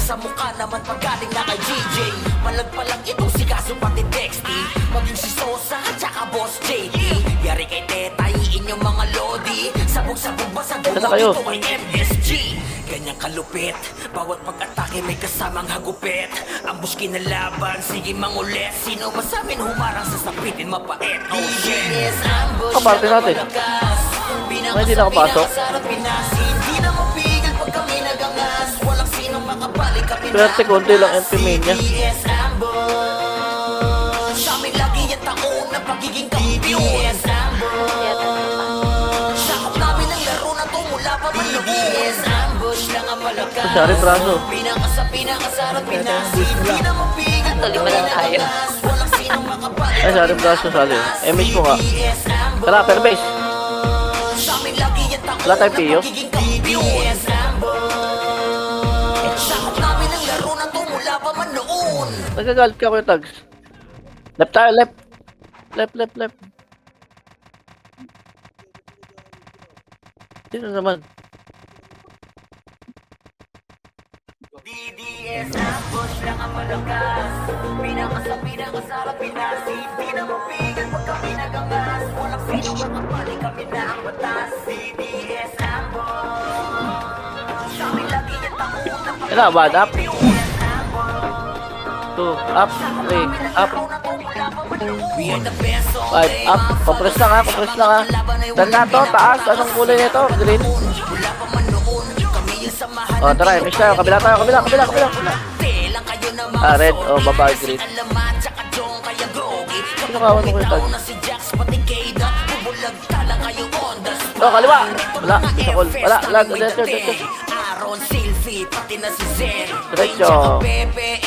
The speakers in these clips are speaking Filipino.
sa mukha naman paggaling na kay GJ. Malagpalang itong si Kaso pati Dexty, maging si Sosa at saka Boss JT. Yari kay Teta, inyong mga lodi, sabog-sabog ba sa gumo dito kay MSG. Ganyang kalupit, bawat pag-atake may kasamang hagupit. Ambush kinalaban, sige mangulit. Sino ba sa amin humarang sa sapitin mapait? Oh shit, yes, ambush kaparte natin. May hindi nakapasok. Hindi na mapigil pag kami nagangas. Walang sinong makabalik kami na. Swerte konti lang MP main niya. DBS ambush. Sa amin lagi yung taon na pagiging kampiyon. DBS ambush. Sakop namin ang laro na to mula pa man noon. DBS ambush lang ang malakas. Masyari braso. Pinaka sa pinakasarap pinasin. Hindi na mapigil pag kami nagangas. Walang sinong makabalik. Ay, sari braso sali. MH mo nga. Tara, per base. Wala tayo Pio. Sakop namin ang laro na to mula pa man noon. Nagagalit ka ko yung tags. Left tayo, left. Left. Sino naman? DDS ambush lang ang malakas. Pinaka sa pinakasarap pinasin. Di na mapigil pag kami nagangas. Walang sino makabalik kami na ang batas. DDS ambush. Sa amin lagi yung taon na Yan na, one up. 2 up, 3 up. 5 up. Compress lang ha, Dan na to, taas. Anong kulay nito? Green. O, tara, miss tayo. Kabila tayo, kabila. Ah, red. O, baba, green. Sino kawan mo ko yung tag? O, kaliwa. Wala, isa call. Wala, diretso.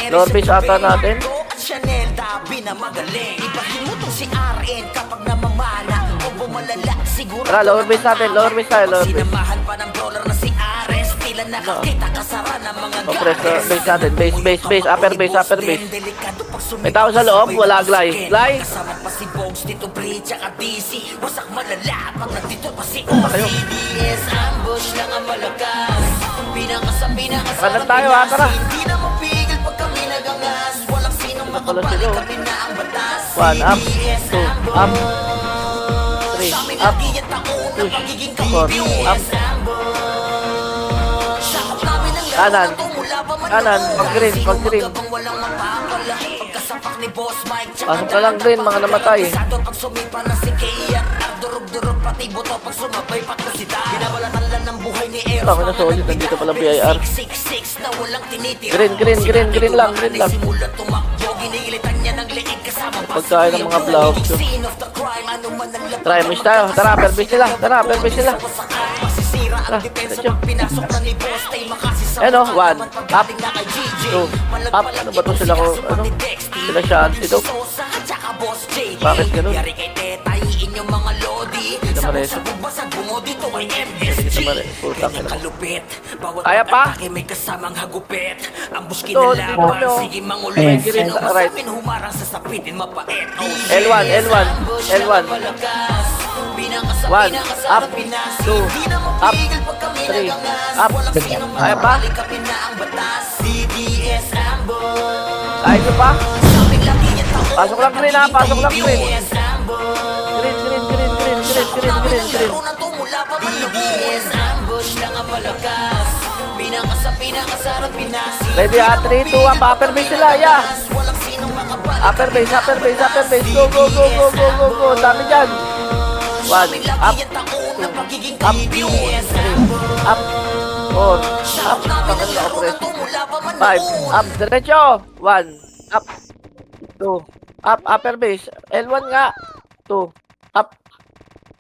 Lower base ata natin. Chanel, tabi na magaling. Ibahin mo tong si RN kapag namamana o bumalala siguro. Tara, lower base natin, lower base tayo, lower base. Sinamahan pa ng brawler na si Ares. Tila nakakita kasara ng mga Compress, base natin, base, upper base. May tao sa loob, wala glide. Kasama pa si Bogs dito, Bridge at DC. Wasak malala pag nandito pa si DBS ambush lang ang malakas. Kanan tayo ha, tara. Hindi na mapigil pag kami nagangas. Walang sinong makabalik kami na ang batas. 1 up, 2 up, 3 up, push, 4 up. Kanan, pag green. Pasok ka lang green, mga namatay. Ako na solid, nandito pala BIR. Green lang. Pagkain ng mga vlogs. Try, miss tayo. Tara, per base nila. Tara, diretso. Ano, 1 up, 2 up. Ano ba to sila ko? Ano? Sila siya antidote. Bakit ganun? Hindi naman reso. Putang ina. Kaya pa? Right. L1 1 up, 2 up, 3 up. Kaya pa? Kaya nyo pa? Pasok lang green ha, green. Ready ha, 3, 2, 1, upper base sila, yeah. Upper base. Go. Dami dyan. 1 up, 2 up, 3 up, 4 up. Tangan na operation. 5 up, diretso. 1 up, 2 up, upper base. L1 nga. 2 up,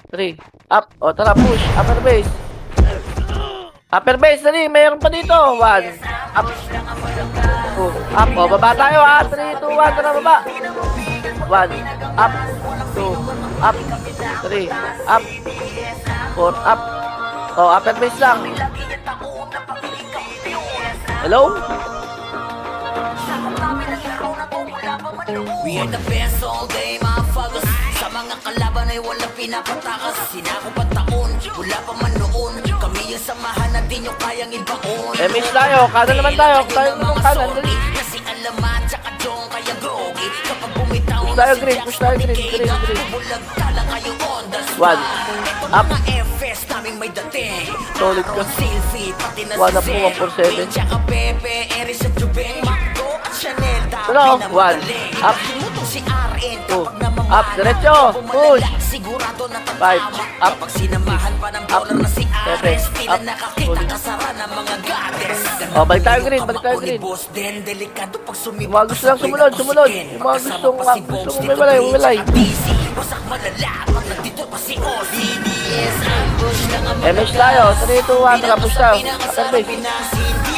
3 up. O tara, push, upper base. Dali, mayroon pa dito. 1 up, 2 up. O, baba tayo ha. 3, 2, 1, tara baba. 1 up, 2 up, 3 up, 4 up. O, upper base lang. Hello? We are the best all day, motherfuckers. Sa mga kalaban ay walang pinapatakas. Sinako pa taon, wala pa man noon. Kami yung samahan na di nyo kayang ibaon. Miss tayo, kanan naman tayo. Tayo naman kanan. Dali. Kasi alamat, tsaka Jong kaya grogi. Kapag bumitaw Push tayo green, push tayo green, green. bubulag tala kayo on the spot. One. Ito Up. mga FS naming may dating. Solid ka. Selfie, pati na One up si po, 1 for 7. Tsaka Pepe, Eris at Jubeng, Macdo at Chanel. Ano? One. Up. Sinutong si RN Two. kapag namamahan. Up, diretso. Push. Sigurado na Five. tatama. Up. Kapag sinamahan pa ng bowler na si Seven. Ares, di na Up. nakakita Solid. kasara ng mga goddess. Oh, balik tayo green, balik tayo green. Boss din, delikado pag Yung mga gusto lang sumunod, sumunod. Yung mga gusto umiwalay, umiwalay. Wasak malala pag nandito pa si Ozzy. DDS ambush lang ang MS tayo, 3, 2, 1, tara, push tayo. Upper base. Hindi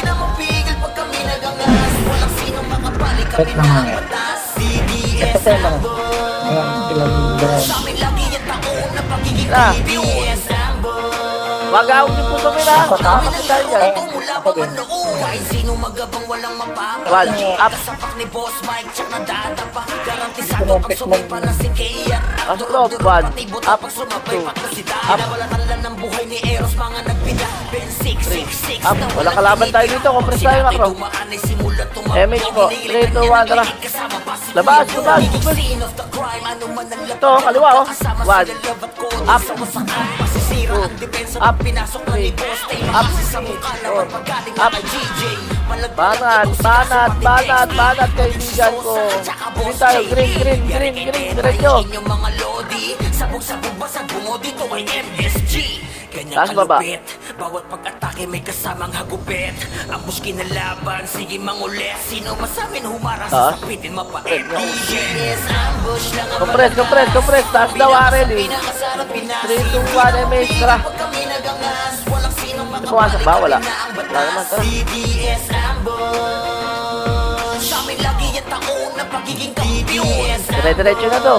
na mapigil pag kami nagangas. Walang sinong makapalik kami Set na naman ang eh. batas. DDS Set naman. ambush. Ayan, ilang drone. Sa amin lagi yung taon na pagiging Ah. DDS ambush. Wag ako din po kami na. Kapit tayo dyan. Mula pa man noon. Kahit sino magabang walang mapapa. One, up. Kasapak ni Boss Mike, tsak na data pa. Garantisado pag sumay pa na si Kea. Pastrop, one, up, Pag sumabay two, pa to si up. Dana. Wala talan ng buhay ni Eros, mga nagpida. Ben 666. Up. Walang kalaban tayo dito. Compress tayo, Macro. MH po. 3, 2, 1, tara. Labas, labas, labas. Ito, kaliwa, oh. 1. Up. 2. Up. 3. Up. 4. Up. Banat, banat, banat, banat, kaibigan ko. Green tayo, green, green, green, green, diretso. Inyong mga lodi, sabog-sabog basag bungo dito ay MSG. Ganyan Taas baba. kalupit, bawat pag-atake may kasamang hagupit. Ang buski na laban, sige mangulit. Sino masamin humarang Taas. sa sapitin mapait. DDS ambush lang ang Compress, compress, compress. Taas daw, Arel, eh. 3, 2, 1, MS, tara. Pumasok ba? Wala. Wala naman, tara. DDS ambush. Sa amin lagi yung taon na pagiging kampiyon. Dire-diretso na to.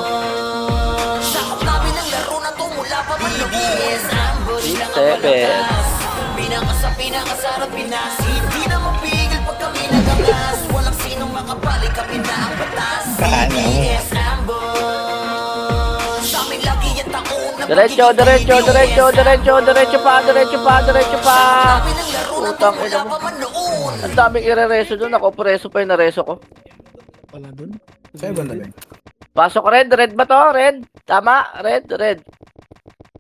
Sakop namin ang laro na to mula pa man DDS ambush lang ang 7. malakas. Pinakasarap Pinas. Hindi na mapigil pag kami nagangas. Walang sinong makabalik kami na ang batas. DDS ambush. Sa amin lagi yung taon na Diretso, diretso, diretso, diretso, diretso pa, diretso pa, diretso pa. Utang ina mo. Ang daming ire-reso doon. Ako, preso pa yung nareso ko. Wala dun. Sa'yo ba talaga? Pasok red. Red ba to? Red? Tama? Red, red.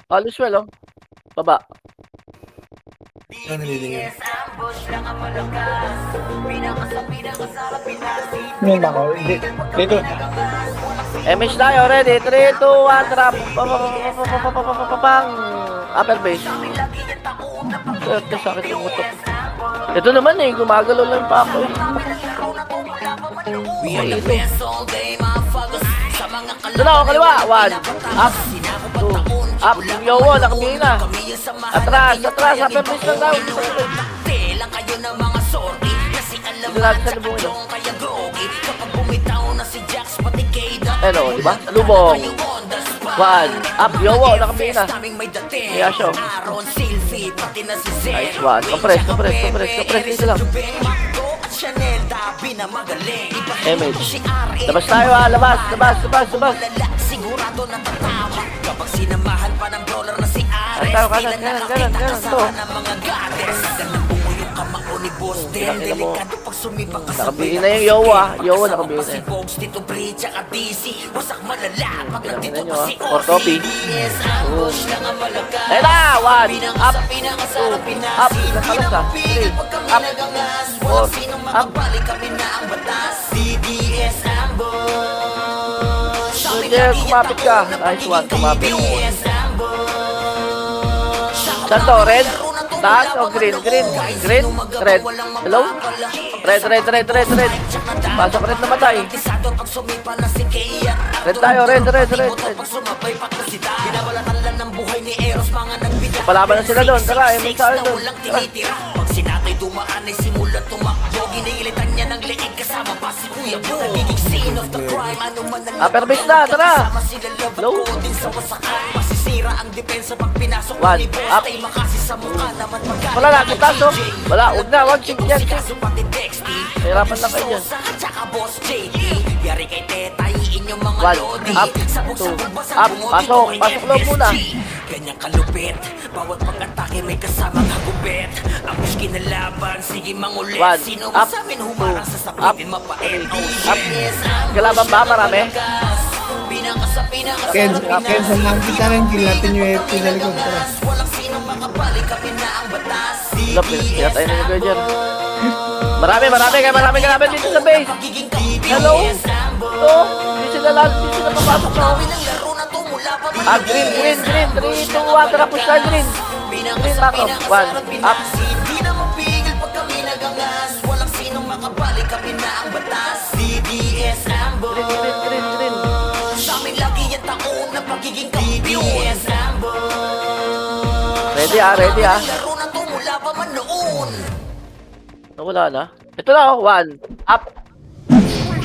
All is well, oh. Baba. Ano nililingin? ambush lang ang malakas. Pinakasarap Pinas. Ngayon ba ako? Hindi. Dito. MH tayo, ready? 3, 2, 1, trap. Pang. Upper base. Swerte, sakit yung utok. Ito naman eh, gumagalaw lang pa ako eh. We are the best all day, motherfuckers. Sa mga Doon ako, kaliwa. 1. Up. 2. Up. Yung yowo, nakabili na. Atras, atras. Upper base lang daw. Lang kayo ng mga sorry. Kasi alam Dito natin sa lubong ito. kaya grogi. Kapag bumitaw na si Jax, pati Keda. Ano, di ba? Lubong. 1. Up. Yowo, nakabili na. Kaya siya. Aaron, Silvi, pati na si Zen. Nice one. Compress, compress, compress, compress. Dito lang. Chanel, Dabi na magaling. MH. Labas tayo ha. Labas, labas, labas, labas. Sigurado na tatawa. Kapag sinamahan pa ng brawler na si Ares. Tayo, kanan, kanan, kanan, to. Ng mga goddess. Ganang bungo yung kamao ni Boss Den. Nakita mo. Delikado pag sumipa ka sa Nakabili na yung Yowa. Yowa nakabili na si yun. Bogs, Tito Bridge, tsaka DC. Wasak malala. Pag nandito nyo, pa ah. si Or copy. Yes, ambush lang ang malakas. Ayun na. 1. Up. Pinakasarap 2. Pinas. Up. Hindi Nakalas na ha. mapigil 3. pag kami Up. nagangas. 4. Walang sinong Up. makabalik kami na ang batas. DDS ambush. Sa amin Pwede, lagi yung kumapit ka. taon na Nice one, pagiging kumapit. DDS ambush. Saan to? Red? Taas o green? Green? Green? Red? Hello? Red, red, red, red, red. Pasok red na matay. Red tayo, red, red, red, red. Palaban na sila doon. Tara, may tayo doon. Tara. Pag sinatay dumaan ay simulan tumakbo. Ginilitan niya ng leeg kasama pa si Kuya Bo, nagiging scene of the crime. Ano man ang Upper base na, tara. kasama sila love at Low. coding sa wasakan. Masisira ang depensa pag pinasok One, ni Boss. up. Tay makasi sa mukha naman magaling. Wala na, kutaso. Wala, huwag na, huwag check yan. Sikaso pati Dexty. Mahirapan lang kayo dyan. Sosa at saka Boss JD. Yari kay Teta, iinyong mga One, lodi. up, Sabog-sabog two, basag up. bungo Pasok, dito pasok kay loob muna. MSG. Ganyang kalupit, bawat pag-atake may kasamang hagupit. Ang muski na laban, sige mangulit. One, Sino up, sa amin humarang sa up, saplitin mapait. Oh up. yes, ang Kalaban ba, marami? Pinaka sa pinaka Ken, sa Ken, sa nakikita rin, kill natin yung FP sa likod. Tara. walang sinong makabalik, kami na ang batas. Lop, kaya tayo na nag dyan. Marami kalaban dito sa base. Pagiging kampiyon. Hello? Ito, hindi sila papasok na. Kami ng laro na to mula pa man. Ah, green. 3, 2, 1, tara, push tayo, green. Green, back up. 1, up. Hindi na mapigil pag kami nagangas. Walang sinong makabalik, kami na ang batas. DDS Ambo. Green. Sa amin lagi yung taon na pagiging kampiyon. DDS Ambo. Ready ah. Laro na to mula pa man noon. Nawala na. Ito na, 1, up.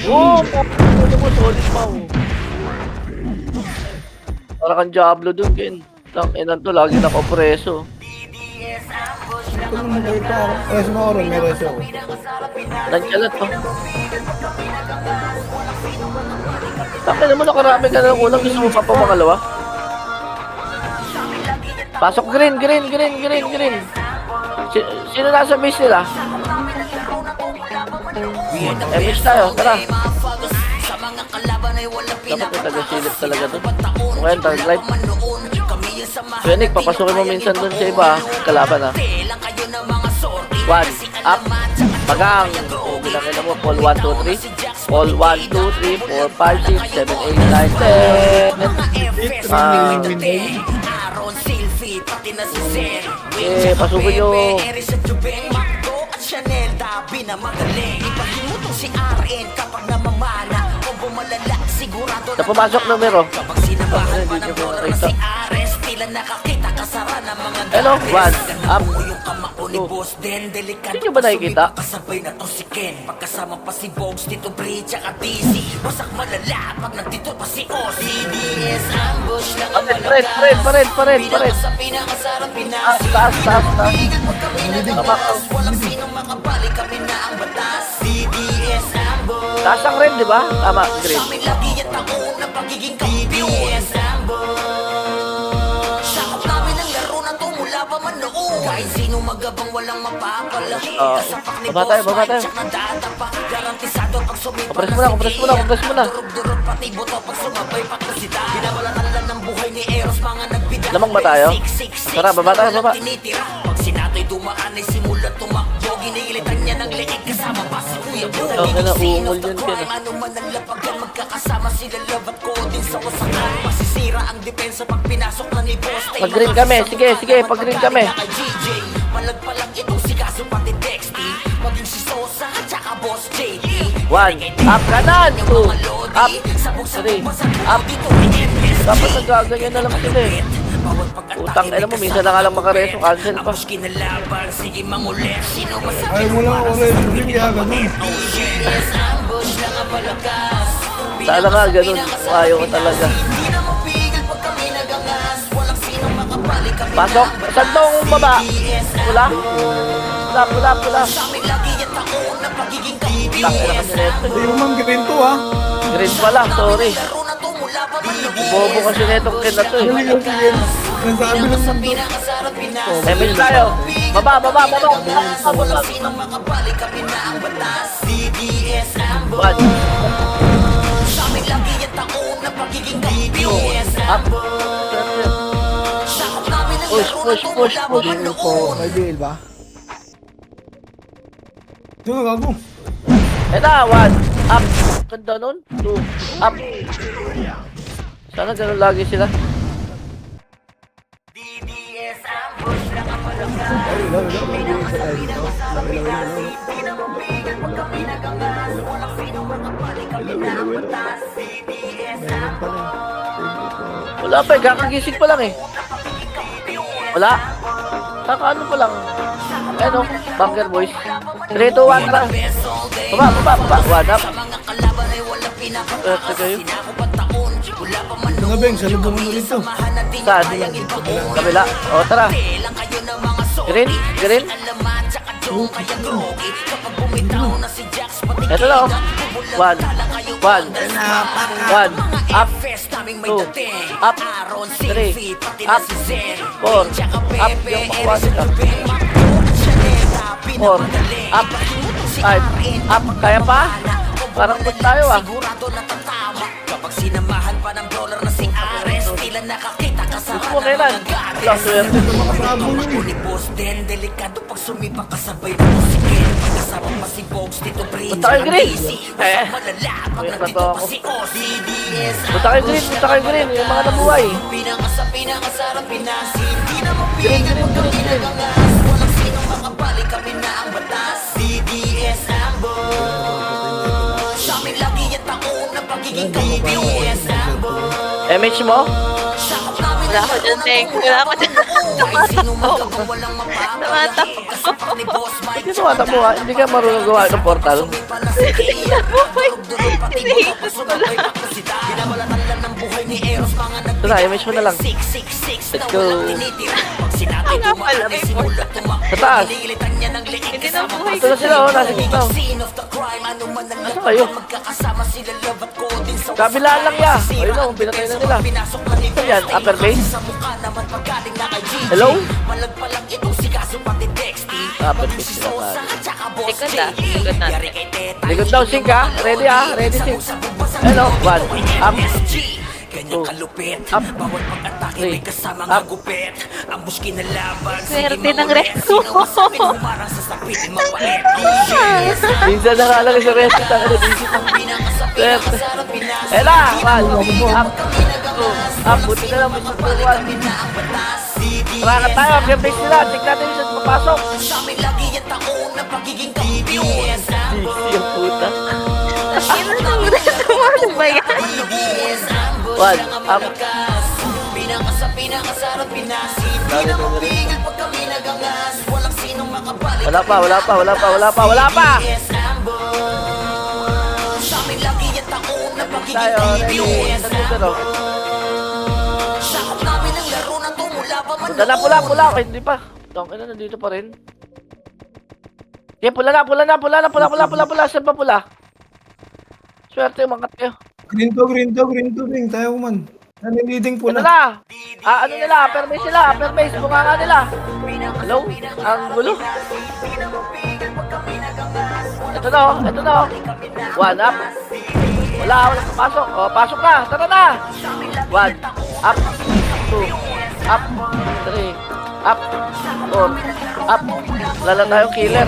Oh, ano mo, solid pa. Para kang Diablo dun, Ken. Tang-inan to, lagi nakapreso. Ito naman kayo pa. Reso mo ron, may reso ako. Nandiyan to. Tangin mo, nakarami ka na ulang. Gusto mo pa pa makalawa? Pasok green. Sino nasa base nila? MS tayo, tara. Sa mga kalaban ay walang Dapat may taga-silip talaga dun. Kung kaya, tag life. Phoenix, papasukin mo minsan dun sa iba, kalaban ah. 1, up, pagang. O, bilangin na mo, Paul 1, 2, 3. Paul 1, 2, 3, 4, 5, 6, 7, 8, 9, 10. Aaron Silvi, pati na si Zen. Pasukin nyo. Eris at Jubeng, Macdo at Chanel, Dabi na magaling. Ipahimutong si RN kapag namamana o bumalala, sigurado Na pumasok numero. kapag sinabahan pa ng Hindi ko motor na nakita. si Ares, tila nakakita kasara ng mga Hello, guys. 1, up. Yung kamao ni Two. Boss Den, delikado Hindi nyo ba nakikita? pa kasabay na to si Ken. Pagkasama pa si Bogs, Tito Bri, tsaka DC. Wasak malala pag nandito pa si Ozzy. DDS ambush lang ang Pared. sa pinakasarap Taas. Walang sinong makabalik, kami na ang batas. DDS ambush. Taas ang red, di ba? Tama, green. Sa amin lagi yung taon na pagiging kampiyon. DDS ambush. Sakop namin ang laro na to mula pa man noon. Kahit sino magabang walang mapapala. Kasapak ni Baba tayo. Tsak nadadapa. Garantisado pag sumipa Kompres muna. Durog-durog pati buto pag sumabay patusida. Binabalatan lang ng buhay ni Eros, mga nagbida. Lamang ba tayo? Tara, baba tayo, baba. Tinitira. Pag sinato'y dumaan ay simula tumakbo. Ginilitan niya ng leeg kasama pa si Kuya Bo. na, uungol yun, Ken. Ano man ang lapagan, magkakasama sila love at coding sa wasakan. Masisira ang depensa pag pinasok na ni Boss. Pag-green kami, sige, pag-green kami. Malagpalag itong si Kaso pati Dexty. Maging si Sosa at saka Boss JD. 1, up kanan. 2, up. 3, up. Dapat nagaganyan na lang sila eh. Utang na mo, minsan na nga lang makareso, cancel pa. Sige mangulit, sino Ay, mo lang ako rin. Hindi kaya ganun. Sana nga ganun, ayaw ko talaga. Pasok, saan tong baba? Pula? Pula. Takira kami neto. Hindi mo man green to, ha? Green pala, sorry. Bobo kasi netong kin na to eh. Galing yung sige. Nasabi lang ng to. MS tayo. Baba. One. Up. Push. Deal po. May deal ba? Ito na, gago. Eto, 1. Up. Ganda nun. 2. Up. Sana ganun lagi sila. Ay, ilaw. Sa tayo dito. Ilaw. Meron pa rin. Wala pa eh, kakagising pa lang eh. Wala. Kakaano pa lang. Ano? Bunker boys. 3, 2, 1, tara. Baba. 1 up. Swerte kayo. Mga beng, sa lubong mo ulit to. Saan? Kabila. O, tara. Green. Ito na, oh. 1. Up. 2. Up. 3. Up. 4. Up. Yung makuwasin ka. 4. Up. 5. Up. Kaya pa? Parang good tayo, ah. Kapag sinamahan pa ng dollar na si Ares, tila nakakita ka sa Gusto mo kailan? Wala, swerte. Ni boss din, delikado pag sumipa kasabay mo si Ken. Pagkasama pa si Bogs, Tito Prince. Punta kayo green. Malala, pag Wait, nandito bato pa ako. si OCDS. Punta kayo green. Yung mga nabuhay. Pinakasarap pinasin. Di na mapigil pag pinagangas. Walang sinong makabalik, kami na ang batas. CDS ang boss. Sa amin lagi yung taon na pagiging KBS ang boss. MH mo? Wala ako dyan, Tek. Wala ako dyan. Tumatakbo. Hindi tumatakbo ha. Hindi ka marunong gawa ng portal. Buhay. Hinihitos ko lang. Ito na, MH mo na lang. Let's go. Nga pala, may portal. Sa taas. Hindi na buhay Ito na sila, oh. Nasa dito. Ito kayo. Kabilaan lang ya. Ayun na, pinatay na nila. Ito yan, upper base. Hello? Upper base sila pa. Likod ah. Likod natin. Likod daw, sync ha. Ready ha. Ready sync. Hello. 1. Up. Kanyang kalupit, Up. bawat pag-atake may kasamang Up. hagupit. Ang buski na laban, Swerte ng resto. Parang sasapitin mapait. Minsan nakalagay sa rest. Ito na disip. Swerte. Ela. 1. Up. 2. Up. Buti na lang. Buti na lang. 1. Tara tayo. Game base nila. Check natin yung shot papasok. Sa amin lagi yung taon na pagiging kampiyon. GC yung puta. Sino nang resto mo? Ano ba yan? 1. Up. Pinakasarap pinasin. Di na mapigil pag kami nagangas. Walang sinong makabalik. Wala pa. Sa amin lagi yung taon na pagiging Tayo. Ready. kampiyon. Nandito. Sakop namin ang laro na tumula pa man Dala pula. Okay, hindi pa. Tong ina nandito pa rin. Okay, pula na. Saan pa pula? Swerte yung mga tayo. Green to, beng. Tayo man. Naniliding po Ito na. na. Ano nila? Upper base sila. Upper base. Bunga nga nila. Hello? Ang gulo. Ito na. 1 up. Wala pasok. O, pasok na. Tara na. 1 up. 2 up. 3 up. 4 up. Wala lang tayong killer.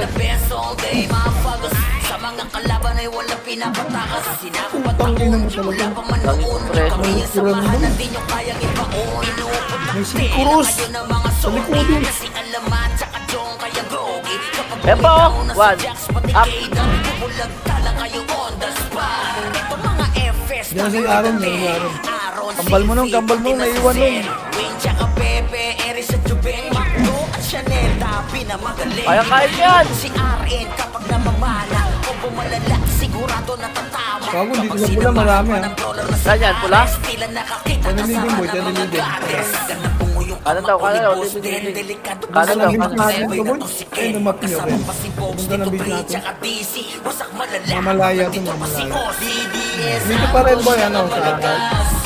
Sa mga kalaban ay walang pinapatakas. Sinakop at Putang ina mo taon, talaga. wala pa man noon. Preso. Kami ang samahan, di nyo kayang ibaon. Inuupot May ng singkuros. kayo ng mga sorry. Kasi alaman, tsaka Jong, kaya grogi. Kapag Epo, bumitaw na si 1 Jax, pati up. Kaydan, bubulag tala kayo on the spot. Ito mga FS, Diyan si Aaron, Aaron. Aaron, Kambal mo nung, naiwan nung. Wayne, tsaka Pepe, Eris at Jubeng, Macdo at Chanel, tapi na magaling. Kaya yan. Si RN kapag namamana o bumalala, sigurado natatama. Bago, dito sa pula, marami, ah. Saan yan? Pula? Tila nakakita Kanan ka sa leading, boy, mga kanan leading. gades. Ganang punguyong Kanan daw, kanan daw, boss leading, din, leading. delikado Kanan pa daw, sa kanan. mga Kanan, boy na boy. to si Ayun, Ken. lumaki niyo, Kasama Ben. pa si Bogs, Punta Tito ng beach Prince, natin. tsaka DC. Wasak malala. Mamalaya to, Nandito pa si mamalaya. OCDS. Dito pa rin, boy, ano, sa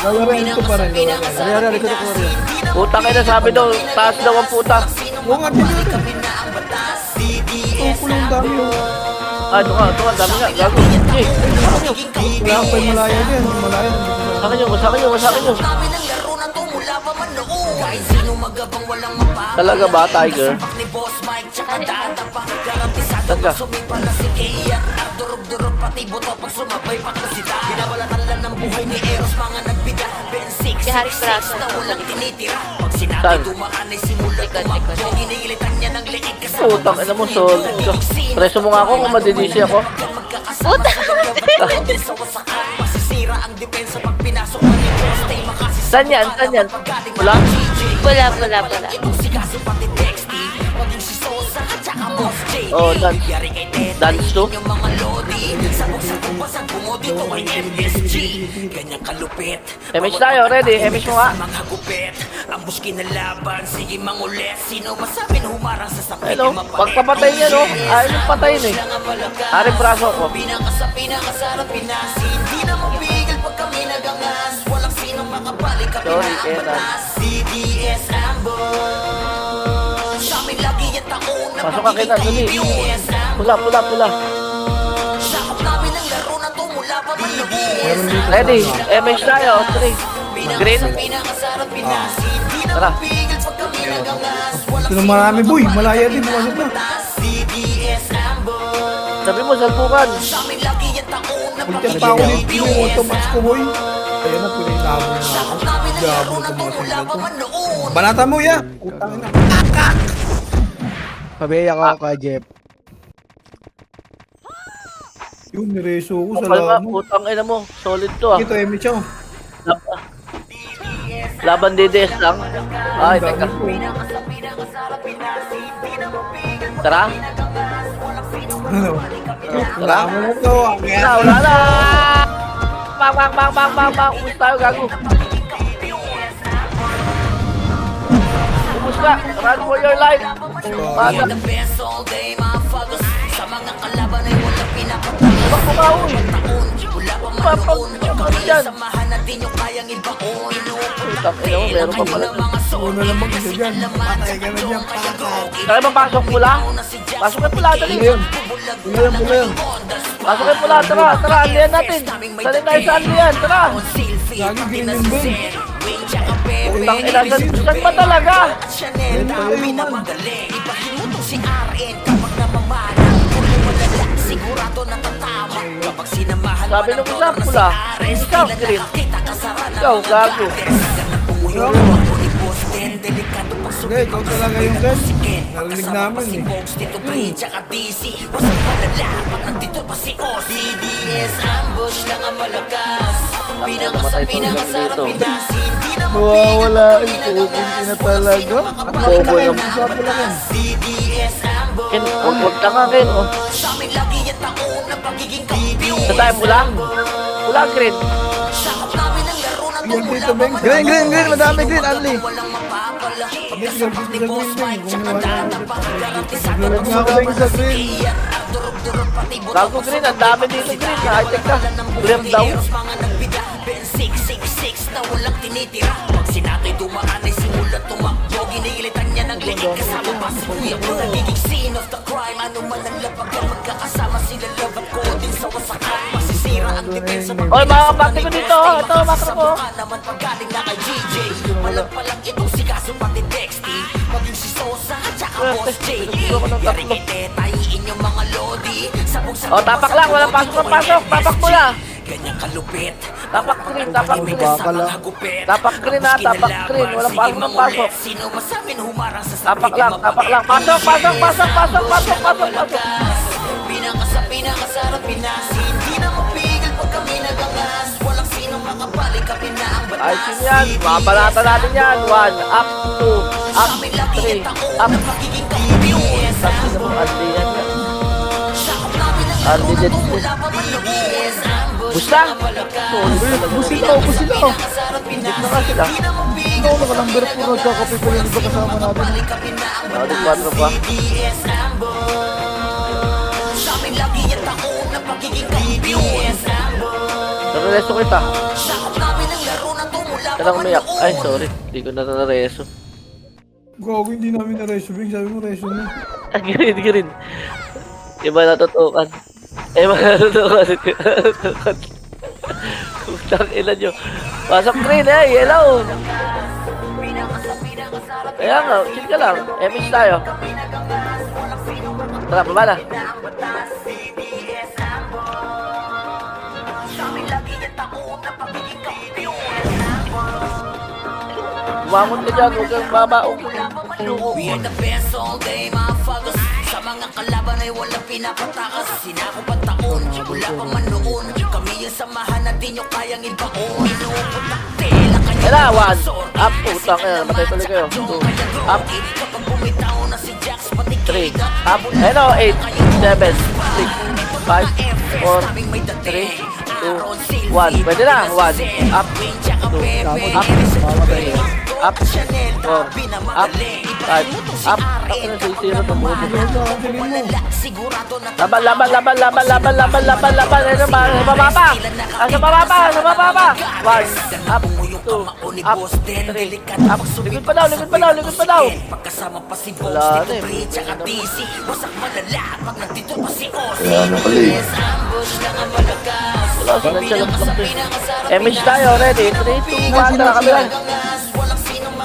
Gawin ito pa rin. Likod ako rin. Puta kayo na sabi daw. Taas daw ang puta. Oo nga, dito rin. Kulong dami yung... Ito nga. Dami nga. Gago. Hey, Wala pa yung malaya din. Malaya. Masakin nyo. Namin ang laro na tumula pa man noon. Kahit sino magabang walang mapapa. Talaga ba, Tiger? Sapak ni Boss Mike tsaka Dada pa. Garantisado Taga. pag sumipa na si Kea. Durog-durog pati buto pag sumabay pa ko si Da. Binabalatan lang ng buhay ni Eros mga nagbiga. Ben 6, Si Harry 6 Prato. na walang tinitira. Pag sinabi Saan? dumaan ay simula tumakbo. Ginilitan niya ng leeg kasama. Putang ina mo, solid ka. Preso mo nga ako kung madidisi ako. Puta! Sa wasakan, masisira ang depensa pag pinasok ng Boss Tay makasisa. Saan yan? Wala? Wala. Itong si Kaso pati Dexty, maging si Sosa at saka boss JT. Oh, dance. Yari kay Teta, Dance to? yung mga lodi. Sabog-sabog basag bungo dito kay MSG. Ganyang kalupit. MH tayo, ready? MH mo nga. Sa mga gupit. Ang buski na laban, sige mangulit. Sino masabi na humarang sa sapit? Ayun, pagpapatay niya, no? Ayaw yung patayin, eh. Aring braso ko. Pinakasarap Pinas. Hindi na mapigil pag kami nagangas. Walang sinong makabalik ka Sorry, Kenan. pinakabatas. CDS ambush. Sa amin lagi yung taon na Pasok ka, Kenan, dali. CDS ambush. Pula. Sakop namin ang laro na tumula pa man Meron dito. Ready? MH tayo, 3. Green. Pinakasarap Pinas. Hindi na Tara. mapigil pag kami nagangas. Walang Ito na marami, boy. Malaya din. Pumasok na. CDS ambush. Sabi mo, salpukan. Sa amin lagi yung taon na Pagkat pa ako dito yung automats ko, boy. Ayan na, pinilabo na ako. Gabo na itong mga sila to. Banata mo, ya. Utang na. Pabeya ka ka, Jeff. Yun, nireso ko sa Kalma, lamo. putang ina mo. Solid to, ah. Ito, Emi Chow. Laban DDS lang. Ay, teka. Tara. Ano? Lamo na to. Wala na. Bang. Ubus tayo, gago. Ubus ka. Run for your life. Bata. The best all day, mga fagos. Sa mga kalaban ay walang pinapatay. Bakit ka, uy? Taon, wala pa man noon. Kami ang samahan natin yung kayang ibaon. Putang ina mo, meron pa pala. Una naman kasi dyan. Patay ka na dyan. Patay. Kaya ba pasok pula? Pasok kayo pula, dali. Pula yan. Pasok kayo pula, tara, anliyan natin. Sali tayo sa anliyan, tara. Lagi ganyan din. Putang ina, saan ba talaga? Chanel, dami na magaling. Ibahin mo tong si RN kapag namamana. Kung malala, sigurado natatama. Kapag sinamahan Sabi nung isa, pula. Ikaw, green. Ikaw, gago. Hindi, ikaw talaga yung Ken. Narinig namin eh. Tito Pre, tsaka DC. Wasang palalapat, nandito pa si Oz. CDS ambush lang ang malakas. Pinakasarap Pinas. Hindi na Mawawala yung pupunti na talaga. Bobo yung... CDS ambush. Ken, huwag ka nga, Ken, oh. Sa amin lagi yung taon na pagiging kampiyon. Sa tayo, pula? Pula, green. Sakop namin ang laro na Yung dito, Beng. Green, madami green, Anli. walang mapapala. Sabi ko, Ni Boss Mike, tsaka data pa. Garantisado Naglalag nga ako, Beng, sa green. iyan. Ang durog-durog pati buto. Gago, green. Ang dami dito, green. High-tech ka. Clear daw. Mga nagbida, Ben 666 na walang tinitira. Pag sinato'y dumaan ay simulan tumakbo. Ginilitan niya ng liig kasama pa si Kuya ko. Nagiging scene of the crime. Ano man ang labag yan, magkakasama sila love at coding sa wasakan. Masisira ang depensa. Oy, mga kapatid ko dito. Ito, makro ko. Naman paggaling na kay GJ. Walang palang itong si Kaso pati Dexty. Maging si Sosa at saka Boss JT. Yari kay Teta, iin yung mga lodi. Sabog-sabog Oh, tapak lang. Walang pasok ng pasok. Tapak mo na. Ganyang kalupit. Tapak green, tapak green. Tapak Tapak green na, tapak green. Walang pasok ng pasok. Sino masabing humarang sa Tapak lang. Pasok. Pinakasarap Pinas. Hindi na mapigil pag kami nagangas. Walang sinong makabalik kapin na ang batas. Ay, sino yan? Mabalata natin yan. 1, up, 2, up, 3, up. Pagiging kampiyon. Sabi na mo, Andy yan. Sakop namin ang Andy laro din. na tumula pa man noon. Busta? Busin ako. Pinakasarap Pinas. Na nga sila. Hindi na mapigil Ikaw na walang birth mo nagkakape pa yung iba kasama natin. kapin na ang Ano, 4 pa? CDS ambush. Sa amin lagi yung taon na pagiging kampiyon. Nareso kita. Sakop namin ang laro na tumula pa Kanang man umiyak. Ay, noon. sorry. Hindi ko na nareso. Gago, hindi namin na-reso, Beng. Sabi mo, reso na. Green. Iba natutukan. Putang ina nyo. Pasok green, yellow. Kaya nga, chill ka lang. MH tayo. Tara, baba na. Bumangon ka dyan, huwag kang babaong. We are the best all day, mga fagos. Sa mga kalaban ay walang pinapatakas. Sinakop ang taon, wala pa man noon. Kami yung samahan natin yung kayang ibaon. Inuuputak tela, kanya Kaya 1, up, putang ina, namatay tuloy kayo. 2, up, kapag bumitaw na si Jax, pati 3, 3, up, ayun o, 8, 7, 6, 5, 4, 3, 2, 1. Pwede na, 1, up, 2, up, Mamatay yan. up, 4, up, 5, up. Tapos na 0 to buo. Laban, laban, laban, laban, laban, laban, laban, laban. Ayun ba, sa baba pa. Sa baba pa, sa baba pa. 1, up, 2, up, 3, up. Likod pa daw, likod pa daw, likod pa daw. Wala na eh. Kaya ano pala eh. Wala, sunod-sunod lang to. Image tayo, ready? 3, 2, 1, tara kami lang.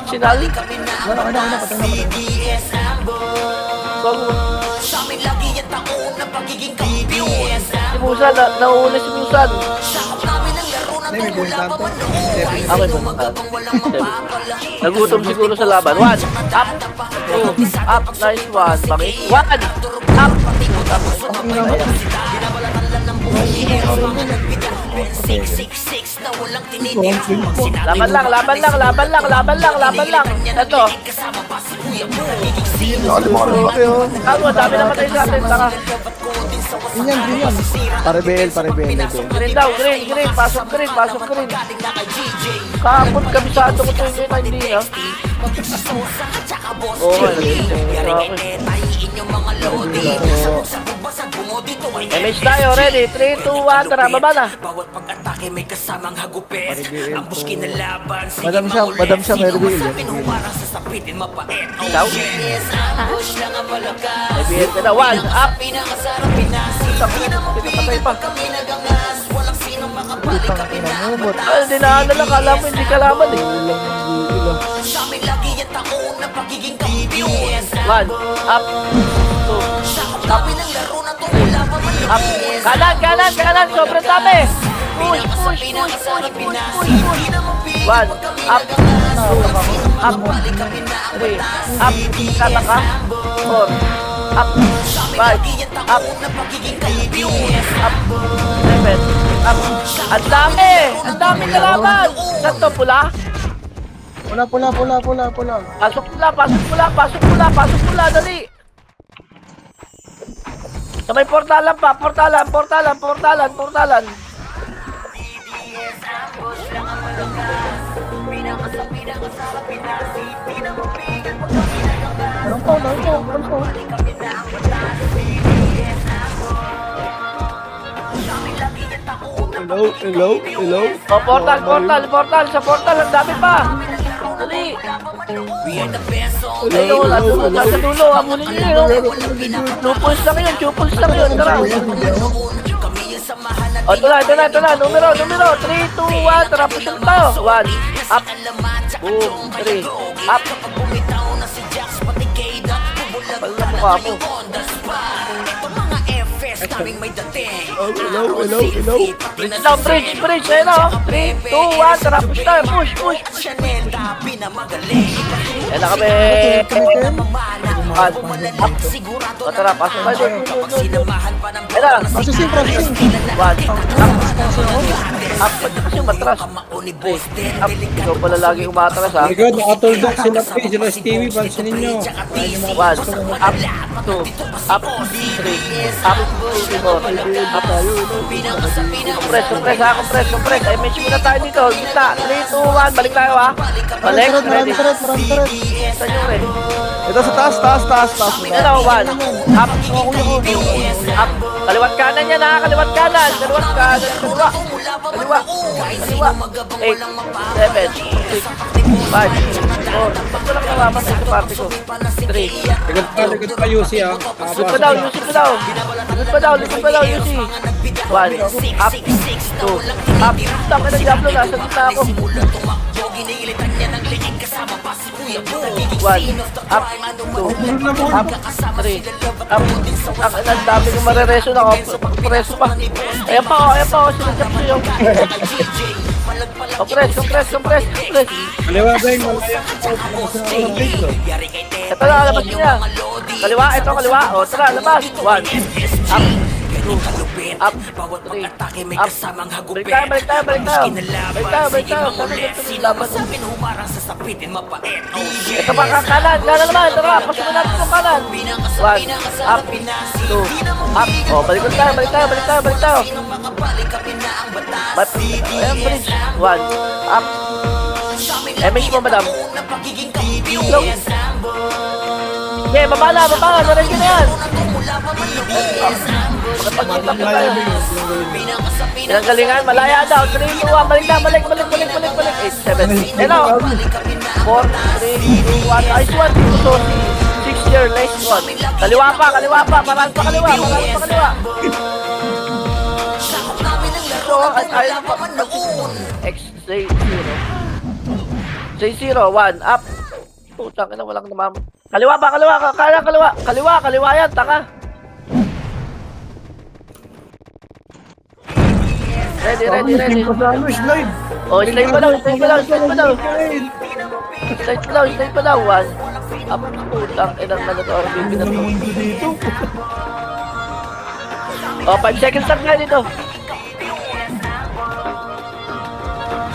Sinal? Wala, patay na. Go. Si Busan, nauuna si Busan. Hindi, may buhay tanto. Okay ba? Nagutom siguro sa laban. 1, up, 2, up, nice 1. Bakit? 1, up, laban lang, laban lang, laban lang, laban lang, laban lang. Ito. Okay, oh. Kago, dami na matay sa atin. Saka, Ganyan. Pare BL. green daw, green, green. Pasok green, pasok green. Kahapon kabisado ko ito hindi na. Image tayo, ready? 3, 2, 1, tara, baba na. Madam siya, may reveal. Ikaw? IBL ka na, 1, up. Pinapatay pa. Putang ina mo, bot. Ay, dinaanan lang, kala mo hindi kalaban eh. Ilang. 1, up, 2, up, up. Kanan, kanan, kanan, sobrang dami. Push, push, push, push, push, push, push. 1, up, 2, up, 3, up, kata ka, 4, up, 5, up, 6, up, 7, up. Ang dami! Ang dami kalaban! Saan to, pula? Pula. Pasok pula, pasok pula, pasok pula, pasok pula, dali! Sa may portalan pa, portalan. Anong po? Hello. O, portal, sa portal, ang dami pa! Dali! Ayun, nasa dulo, amunin niyo yun. 2 points lang yun, 2 points lang yun, tara! O, ito na, numero, 3, 2, 1, tara, push lang tayo. 1, up, boom, 3, up. Pal na mukha mo. Hello. Bridge, ayun o. 3, 2, 1, tara, push tayo, push. Ayun na kami. 1, up. O, tara, pasok tayo. Ayun na. Processing. 1, up, kasi matras. 3, up, ikaw pala lagi umatras ha. My God, nakatuldok sila P, sila Stevie, pansinin nyo. 1, up, 2, up, 3, up, 4, up. Compress. Ay, mention muna tayo dito. Gitna. 3, 2, 1. Balik tayo ha. Balik. Ready. Marami turret. Saan yung ready? Ito sa taas. Ito, 1. Up. Up. Kaliwat kanan yan ha. Kaliwat kanan. Kaliwa. 8, 7, 6, 5, 4. Ba't walang namamatay sa party ko? 3. Ligod pa, UC ah. Likod pa daw, UC. 1, up, 2, up. Taka na Diablo, nasa gitna ako. 1, up, 2, up, 3, up. Ang dami kong marereso na ako. Preso pa. Ayan pa ako, sinasap ko yung. Compress. Kaliwa ba yung malaya? Ito na, labas niya. Kaliwa. O, tara, labas. 1, up, 2, Ganyan kalupit Up. Bawat 3, pag-atake may up. kasamang hagupit Balik tayo, balik tayo, balik tayo. Maski nalaban, Balik tayo, balik sige tayo. mangulit Ganun, Sino laban. masabing humarang sa sapitin mapait Oh shit Ito pa kanan naman, tara, pasukan natin yung kanan. 1, up, 2, up. Oh, balik tayo, balik tayo, balik tayo, balik tayo. Sino makabalik kami na ang batas But, ayan, bridge. 1, up. MH mo, madam. Low. Okay, babala, diretso na yan. Makapagkita po tayo. Pinanggalingan, malaya daw. 3, 2, 1, balik na, balik. 8, 7, hello. 4, 3, 2, 1, ice 1, so 6 year, last one. Kaliwa pa, marami pa kaliwa. So, ayun pa. X, say 0. Say 0, 1, up. Putang ina, walang namam. Kaliwa, kaliwa yan, taka. Ready. Slide. Oh, slide pa daw. Slide pa daw. 1, up. Putang ina, nag-RBB na to. Mundo dito. Oh, 5 seconds lang nga dito.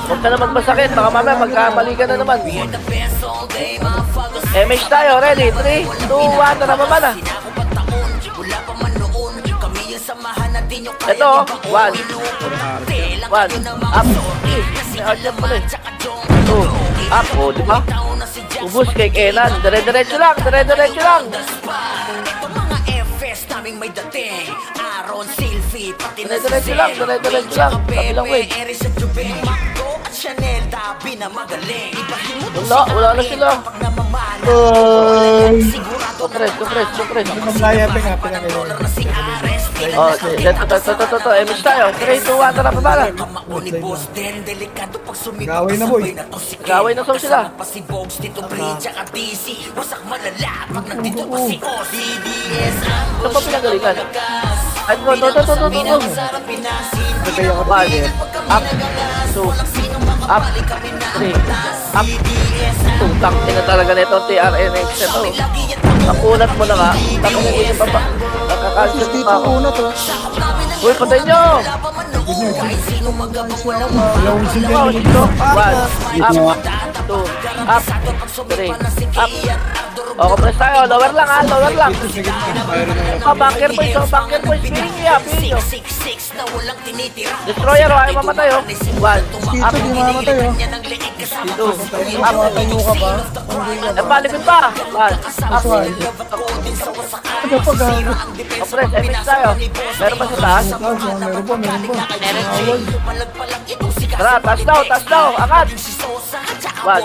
Huwag ka naman masakit, baka mamaya magkamali ka na naman. MH tayo, ready? 3, 2, 1, tara baba na. Ito, 1, up. May hard jump pala eh. 2, up, o, di ba? Ubus kay Kenan, dire-diretso lang. Naming may dating Aaron, Silvi, pati na Dire-diretso lang, kabilang way. Eri sa Jubeng, Macdo at Chanel Dabi na magaling Ibahin mo Wala na sila. pag namamana Sigurado Compress. Malaya pa nga, pinanggalingan. na si Ares Oh, ito, MH tayo. 3, 2, 1, tara baba na. Kamao ni Boss Den, delikado pag sumigaw Gaway na, boy. kasabay na to si Ken. Gaway na sila. Kasama pa si Bogs, Tito Bridge, at DC Wasak malala, pag nandito pa si Oz DDS, Ito pa pinagalingan. Ay, ito. sarap pinasin Nagkaya ka pa, up, 2, up, 3, up. Tutang ina talaga nito, TRNX ito. Nakunat mo na nga. Tapos hindi pa pa. Nakakansel Dito pa ako. una to. Uy, patay nyo! Yung single Wow, mo. dito. 1, up, 2, up, 3, up. O, compress tayo. Lower lang ha, lower lang. Bunker boys. Piling niya, piling nyo. Destroyer, o, ayaw mamatay o. 1, up, Dito, di mamatay oh. 2, up. Tayo ka ba? Napalikod pa. 1, up. Ano pa gago? Compress, MX tayo. Meron pa sa taas? Meron pa. Tara, taas daw. Angat. 1,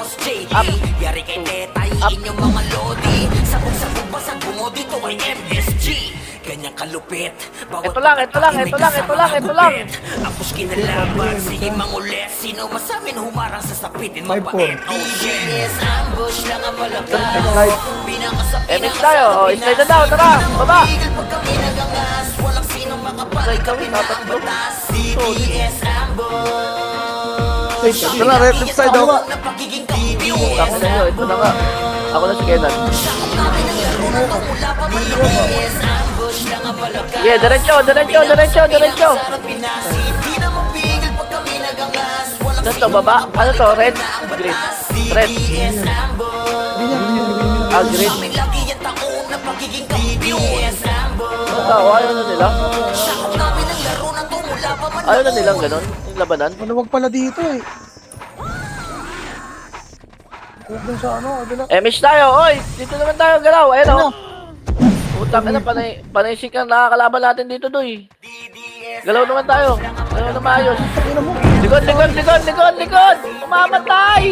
up. Yari kay Tetay, inyong mga lodi Sabog-sabog basag bungo dito ay MSG Ganyan kalupit Bawat Ito lang. Apos kinalaban, sige mangulit Sino masamin humarang sa sapitin 5-4. mapait Oh shit, yes, ambush lang ang malakas MX tayo. O, slide na daw. Tara, baba. Pag kami nagangas, walang sinong makabalik kami na ang batas CDS ambush Ito na, left side daw. na pagiging kampiyon Ako na nyo. Ito na nga. Ako na si Kenan. Yeah, diretso. Ito, baba. Ano to? Red? Green. Red. Ah, green. Ito, ayaw na nila. Ayaw na nilang ganun. Yung labanan. Maluwag pala dito eh. Huwag dun sa ano, kabila. MH tayo. Oy, dito naman tayo galaw. Ayun o. Putang ina, panay sikat nakakalaban natin dito, Doy. Galaw naman tayo. Galaw na maayos. Likod! Umamatay!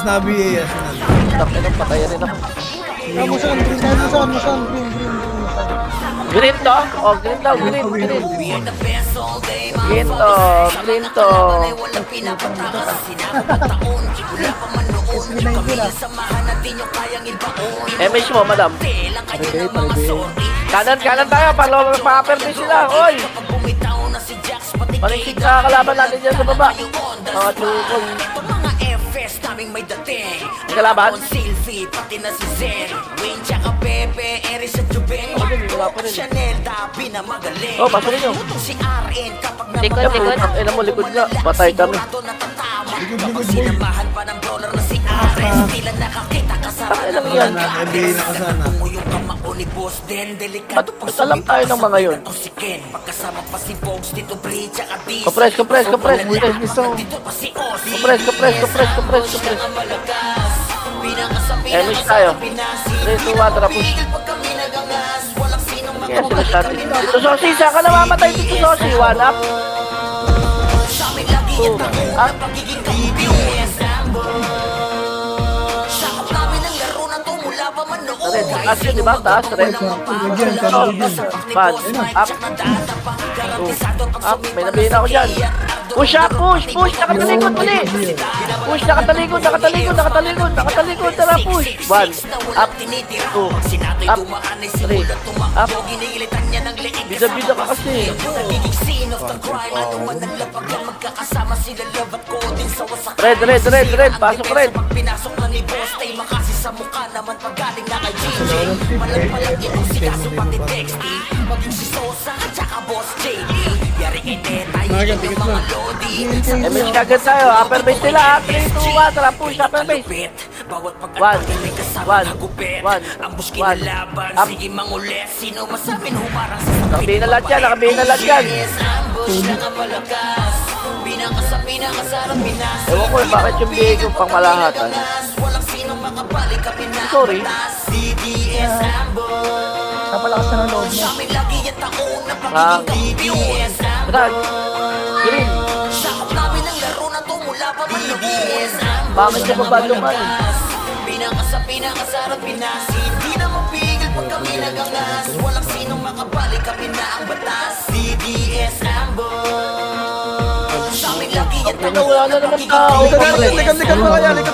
Nabi eh. Putang ina, patayan rin ako. Musan, green. Green to? Oh, green daw, green. Green to. MH mo, madam. Kanan tayo, para ma-aperti sila. Oy! Panisig na kalaban natin dyan sa baba. Mga tukol. naming may dating. May kalaban? Tapon, Silvi, pati na si Zen. Wayne, tsaka Pepe, Eris at Jubeng. wala pa rin. Chanel, Dabi na magaling. Oh, pasok nyo. Utong si RN kapag Likod, likod. Ina mo, likod nga. Patay kami. Likod, Sinamahan pa ng brawler na si RN. Tila nakakita kasama Bakit lang ng yan? NBA na kasana. Umuyong kamako ni Boss Den. Delikado pang Ba't alam tayo ng mga yun? Si Ken, pagkasama pa si Bogs, Tito Bri, tsaka Dizzy. Kapres. Dito pa si Ozzy. Kapres. Emis tayo. 3, 2, 1, tara push. Kaya sila sa atin. Tito Sosi, saan ka namamatay Tito Sosi? 1 up. 2 up. Red, taas yun, di ba? Taas, red. Bad. Up. 2 up. May nabihin ako dyan. Push up, push. Nakatalikod muli. Push, nakatalikod. Tara, push. 1 up. 2 up. 3 up. Bida-bida ka kasi. Red. Pasok red. Pinasok na ni Boss Tay makasi sa mukha naman pag galing na kay GG. Malagpalag itong si Kaso pati Dexty. Maging si Sosa at saka Boss JD. Yari kay Tetay yung mga Lodi. Emis kagad tayo. Upper base nila. 3, 2, 1. Tara, push. Upper base. Bawat One. pag-atake may kasama One. na gupit. One. Ambush One. kinalaban, Up. sige mangulit. Sino masamin humarang sa Nakabihin na lahat yan. Yes, ambush na nga malakas. Pinakasarap pinas. Ewan ko bakit yung bigay ko pang malahatan. Walang sinong makabalik ka pinakamtas. Sorry. CDS ambush. Kapalakas na ng loob mo. Sa amin lagi yung taon na Ah. pagiging kampiyon. Drag. Green. Sakop namin ang laro na to mula pa man noon. Bakit ka pa ba lumayan? Pinakasarap Pinas. Hindi na mapigil pag kami nagangas. Walang sinong makabalik kami na ang batas. CDS ambush. Sa amin lagi yung Wala na naman tao. Likan mo kaya. namin ang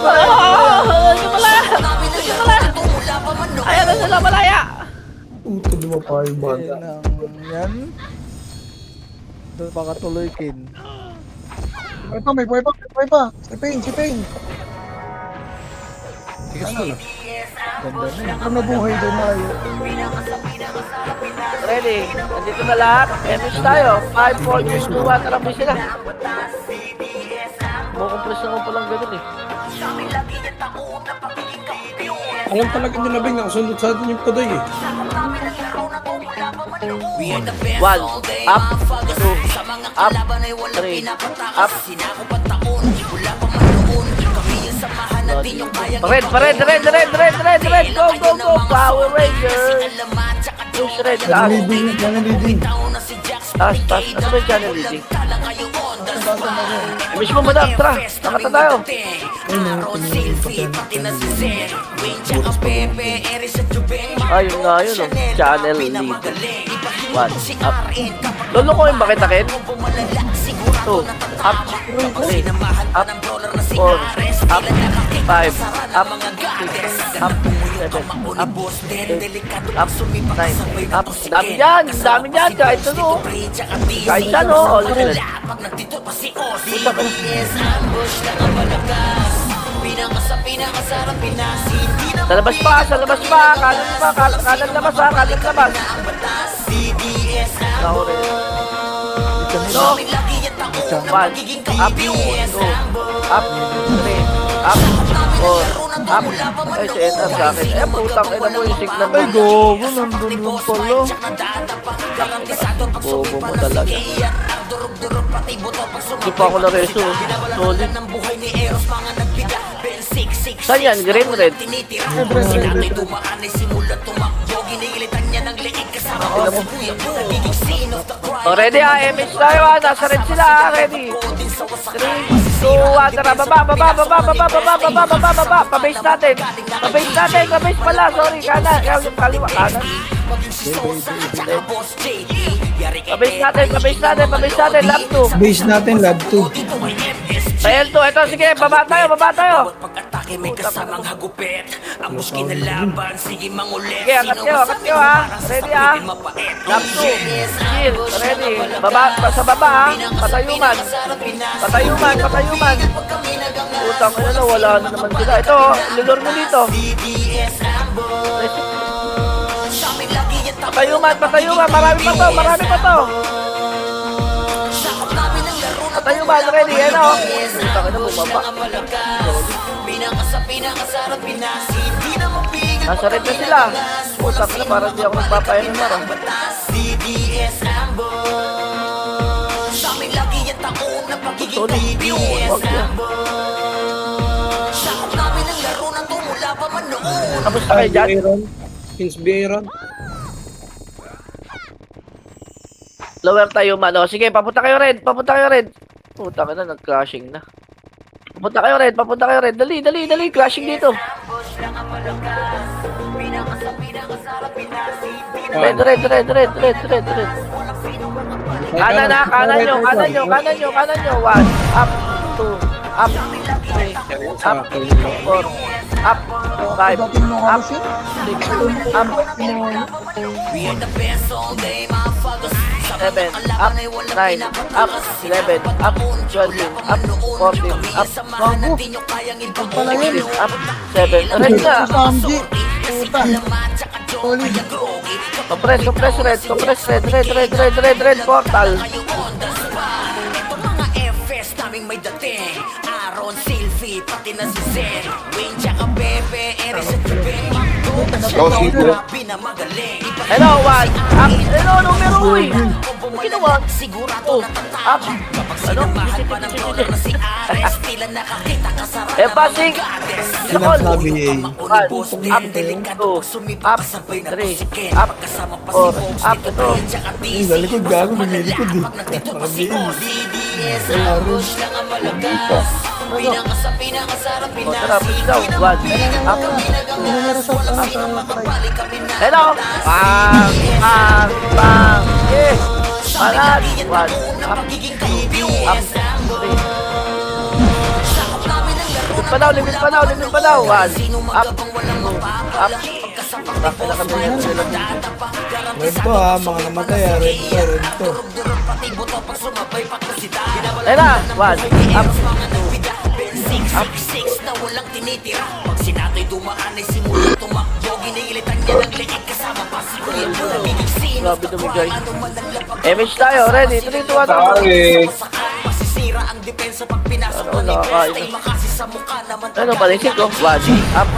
laro na to mula pa man noon. Ayaw na sila malaya. Puto, lumapa yung bata. Yan. Doon pa katuloy, Ken. May buhay pa. Si Pain. Ganda na. Kung nabuhay doon na kayo. Ready. Nandito na lahat. Emis tayo. 5, 4, 3, 2, 1. Tara, push sila. Kukumpres na ko palang ganun eh. Alam talaga nila Beng, nakasunod sa atin yung paday eh. 1 up. 2 up. 3 up. Red. Go. Power Rangers. Push red. Taas. Ano ba yung channel leading? Emis mo madam. Tara. Nakata tayo. Ayun nga yun oh. Channel leading. 1 up. Lulukoyin ba kita, Ken? 2 up. 3 up. 4 up. 5 up. 6 up. 7 up. 8 up. 9 up. Dami yan. Kahit ano. Kahit ano. All red. Puta ka. Sa labas pa. Kanan labas. Ako rin. No. 1 up. 2 up. 3 up. 4 up. Ay, si Edar sa akin. Eh, putang ina mo yung signal mo. Ay, gogo. Nandun yung pala. Bobo mo talaga. Hindi pa ako na-reso. Solid. Saan yan? Green, red? Oh, ready ha? MH tayo ha? Nasa red sila ha? Ready? 3, 2, 1, tara, baba, pabase natin, pabase pala, sorry, kanan, kaliwa, kanan. Pabase natin, lap 2. Base natin, lab 2. Sa L2, ito, sige, baba tayo. lalaki may kasamang hagupit. Ang buskin na laban, sige mangulit. Sige, angat nyo, ha? Ready, ha? Lap 2. Chill, ready. Sa baba, ha? Patayuman. Patayuman. Utang ko na, wala na naman sila. Ito, lulor mo dito. Patayuman. Marami pa to. Patayuman, ready, ano? Utang ko na, bumaba. Nasa red na sila. Utang ko na, parang di ako nagpapayan ng marang. Sorry, wag yan. Tapos na kayo dyan? Aaron. Kings B. Aaron. Lower tayo man. O, sige, papunta kayo red. Puta ka na, nag-crashing na. Papunta kayo red. Dali. Crashing dito. Red. Kanan nyo. 1, up, 2, up, 3, up, 4, up, 5, Dating mo up, kasi. 6, up, 7, up, 9, up, 11, up, 12, up, 14, up, 15, up, 7. Red na. Samji. Puta. Solid. Compress red, portal. FS naming may dating Aaron, Sylvie, pati na si Zen Wayne, tsaka Bebe, Eris at Bebe Binamagaling Hello, 1, up, hello, numero, uy. Ginawa? Sigurado Up, ano? Mahal pa ng dollar na si Ares Tila nakakita ka sa Eh, passing. Sinasabi eh. 1, up, 2, up, 3, up, 4, up, ito. Lalikod gago, lumilikod eh. O, tara, push daw. 1, up, Numero sa hello. Bang. Yes. Pangat. 1, up, 2, up, 3. Limit pa daw. 1, up, 2, up. Bakit na kami yan? Red to ha, mga namatay ha. Red to. Ayun na. 1, up, Up 6 na walang tinitira Pag sinato'y dumaan ay simulang tumakbo Ginilitan niya ng liit kasama pa si Kuya Mo Nabiging sino grabe dumigay. Image tayo. Ready? 3, 2, 1. Masisira ang depensa pag pinasok Ano, ng nakakain invest Ay na. makasi sa mukha naman Ano ba? Isip ko? 1, up.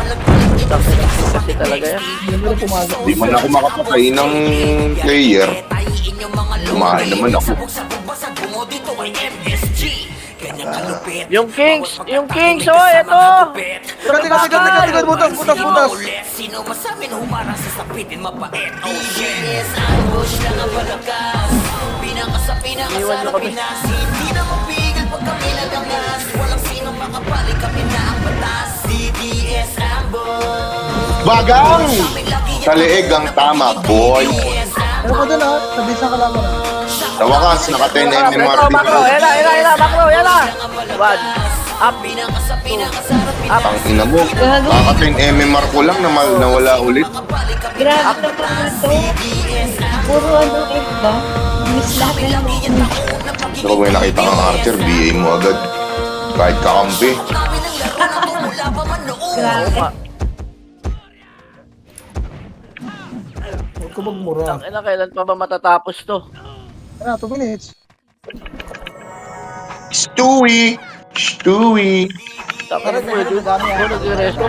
Kasi talaga yan. numero pumasok. Di man ako makapatay ng player. Kumain naman ako. Yung Kings, oh, ito. Tigat, butas. Sino masabi na humarang sa sapitin mapait? Oh yes, ambush lang ang malakas Iwan nyo Pinakasarap kami. Pinas Hindi na mapigil pag kami nagangas Walang sinong makapalik kami na ang batas DDS ambush Bagang! Sa leeg ang tama, boy. Ano ko dun ha? Sabi sa kalaman. Sa wakas, naka-10 Ito, MMR macro. dito. Macro. 1, up. Up. Ang ina mo. Kaka-10 MMR ko lang na nawala ulit. Grabe naman ito. Puro ano ba? Miss lahat na lang. So, kung may nakita kang Archer, BA mo agad. Kahit kakampi. Grabe. Huwag ka magmura. Ina, kailan pa ba matatapos to? Ano, 2 minutes. Stewie! Tangina mo, dude. Nag-resto.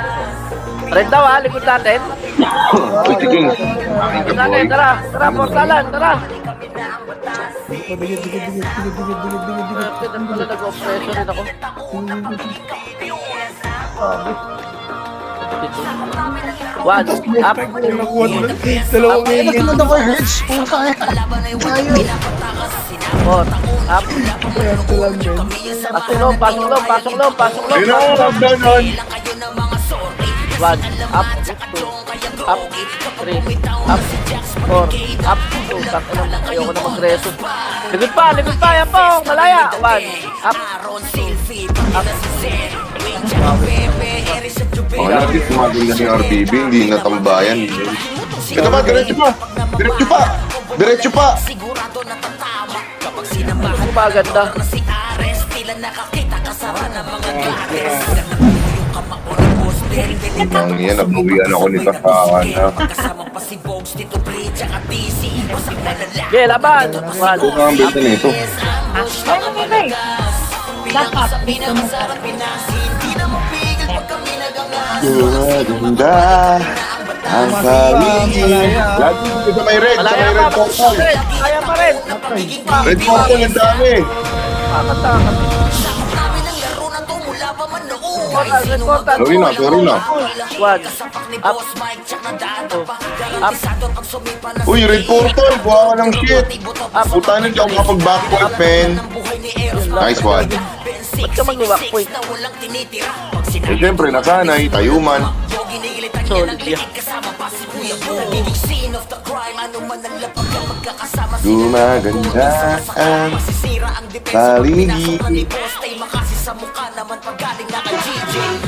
Red daw ha, likod natin. Uy, tiging. Aking Likod ka, natin, boy. tara, portalan, tara. Digit. Nag-oppression rin ako. One, up. Nakuha na. Dalawang Ano, minute. sinundan ko yung hertz. Puta eh. Ayaw. 4, up. Ito lang din. Pasok loob. Yun ang ganon. 1, up. 2, up, 3, up, 4, up, 2, takot na, ayoko na mag-reso. Likod pa, yan po, malaya, 1, up, up, Okay, at least maganda ni RBB, hindi natambayan. Ito ba, diretso pa! Diretso pa! Diretso pa! hindi ko maganda. Ang yan, nabuwian ako ni Kasakan na. Okay, laban, 1, Kung ang beta nito. Ay. Lock up. Dito mo sa Ganda ang paligid. Lagi dito sa may red, sa malaya may pa, red portal. kaya pa rin. Red portal, ang dami. Kakatakas. Sorry na, sorry na. 1, up, 2, up, Uy, red portal, buha ka ng shit. Puta na siya kapag backpoint, man. Nice one. ba't ka mag-back point? Eh, siyempre, nasanay, tayuman. Solid yan. Gumaganda ang paligid.